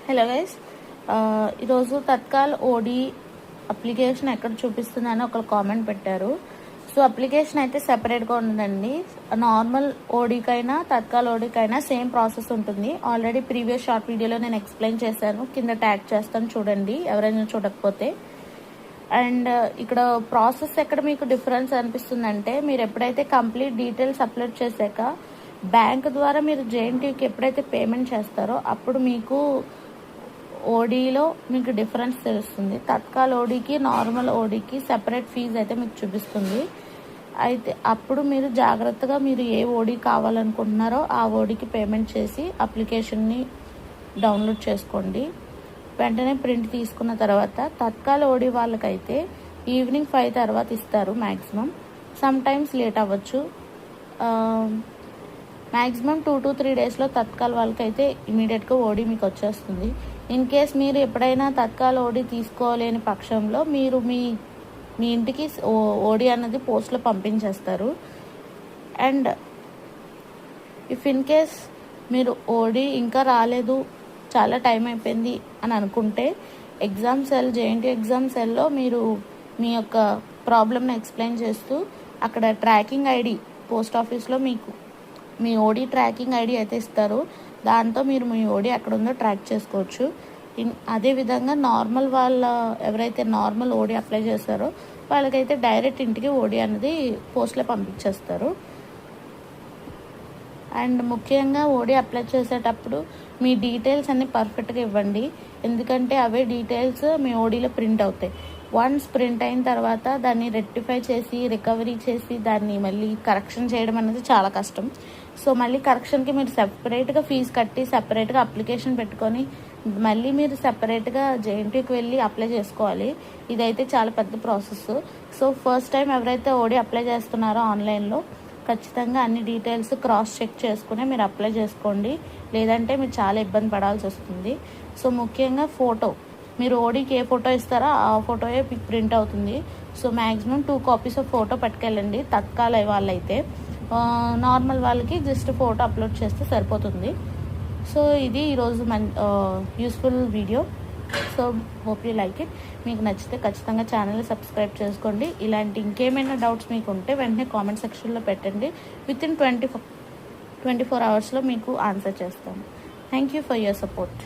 Hello guys, ఈరోజు తత్కాల్ ఓడి application ఎక్కడ చూపిస్తుందని ఒక కామెంట్ పెట్టారు. సో అప్లికేషన్ అయితే సెపరేట్గా ఉందండి. నార్మల్ ఓడీకైనా తత్కాల్ ఓడీకైనా సేమ్ ప్రాసెస్ ఉంటుంది. ఆల్రెడీ ప్రీవియస్ షార్ట్ వీడియోలో నేను ఎక్స్ప్లెయిన్ చేశాను, కింద ట్యాగ్ చేస్తాను చూడండి ఎవరైనా చూడకపోతే. అండ్ ఇక్కడ ప్రాసెస్ ఎక్కడ మీకు డిఫరెన్స్ అనిపిస్తుందంటే, మీరు ఎప్పుడైతే కంప్లీట్ డీటెయిల్స్ అప్లోడ్ చేశాక బ్యాంక్ ద్వారా మీరు జేఎన్టీయూకి ఎప్పుడైతే పేమెంట్ చేస్తారో అప్పుడు మీకు ఓడీలో మీకు డిఫరెన్స్ తెలుస్తుంది. తత్కాల్ ఓడీకి నార్మల్ ఓడీకి సెపరేట్ ఫీజు అయితే మీకు చూపిస్తుంది. అయితే అప్పుడు మీరు జాగ్రత్తగా మీరు ఏ ఓడీ కావాలనుకుంటున్నారో ఆ ఓడీకి పేమెంట్ చేసి అప్లికేషన్ని డౌన్లోడ్ చేసుకోండి. వెంటనే ప్రింట్ తీసుకున్న తర్వాత తత్కాల్ ఓడీ వాళ్ళకైతే ఈవినింగ్ 5 తర్వాత ఇస్తారు మ్యాక్సిమం. సమ్ టైమ్స్ లేట్ అవ్వచ్చు. మ్యాక్సిమం 2 to 3 డేస్లో తత్కాల్ వాళ్ళకైతే ఇమీడియట్గా ఓడీ మీకు వచ్చేస్తుంది. ఇన్ కేస్ మీరు ఎప్పుడైనా తత్కాల్ ఓడీ తీసుకోలేని పక్షంలో మీరు మీ ఇంటికి ఓడీ అన్నది పోస్ట్లో పంపించేస్తారు. అండ్ ఇఫ్ ఇన్ కేస్ మీరు ఓడీ ఇంకా రాలేదు, చాలా టైం అయిపోయింది అని అనుకుంటే జేఎన్టీ ఎగ్జామ్ సెల్లో మీరు మీ యొక్క ప్రాబ్లమ్ని ఎక్స్ప్లెయిన్ చేస్తూ అక్కడ ట్రాకింగ్ ఐడి పోస్ట్ ఆఫీస్లో మీకు మీ ఓడీ ట్రాకింగ్ ఐడి అయితే ఇస్తారు. దాంతో మీరు మీ ఓడీ ఎక్కడ ఉందో ట్రాక్ చేసుకోవచ్చు. అదేవిధంగా నార్మల్ ఎవరైతే నార్మల్ ఓడీ అప్లై చేస్తారో వాళ్ళకైతే డైరెక్ట్ ఇంటికి ఓడీ అనేది పోస్ట్లో పంపించేస్తారు. అండ్ ముఖ్యంగా ఓడీ అప్లై చేసేటప్పుడు మీ డీటెయిల్స్ అన్నీ పర్ఫెక్ట్గా ఇవ్వండి, ఎందుకంటే అవే డీటెయిల్స్ మీ ఓడీలో ప్రింట్ అవుతాయి. వన్స్ ప్రింట్ అయిన తర్వాత దాన్ని రెక్టిఫై చేసి రికవరీ చేసి దాన్ని మళ్ళీ కరెక్షన్ చేయడం అనేది చాలా కష్టం. సో మళ్ళీ కరెక్షన్కి మీరు సెపరేట్గా ఫీజు కట్టి సెపరేట్గా అప్లికేషన్ పెట్టుకొని మళ్ళీ మీరు సెపరేట్గా జేఎన్టీయూకి వెళ్ళి అప్లై చేసుకోవాలి. ఇదైతే చాలా పెద్ద ప్రాసెస్. సో ఫస్ట్ టైం ఎవరైతే ఓడీ అప్లై చేస్తున్నారో ఆన్లైన్లో ఖచ్చితంగా అన్ని డీటెయిల్స్ క్రాస్ చెక్ చేసుకుని మీరు అప్లై చేసుకోండి, లేదంటే మీరు చాలా ఇబ్బంది పడాల్సి వస్తుంది. సో ముఖ్యంగా ఫోటో, మీరు ఓడీకి ఏ ఫోటో ఇస్తారో ఆ ఫోటోయే ప్రింట్ అవుతుంది. So maximum 2 copies of photo పట్టుకెళ్ళండి. తత్కాల్ వాళ్ళైతే, నార్మల్ వాళ్ళకి జస్ట్ ఫోటో అప్లోడ్ చేస్తే సరిపోతుంది. సో ఇది ఈరోజు useful video. So hope you like it. మీకు నచ్చితే ఖచ్చితంగా ఛానల్ని సబ్స్క్రైబ్ చేసుకోండి. ఇలాంటి ఇంకేమైనా డౌట్స్ మీకు ఉంటే వెంటనే కామెంట్ సెక్షన్లో పెట్టండి. వితిన్ 24 అవర్స్లో మీకు ఆన్సర్ చేస్తాను. Thank you for your support.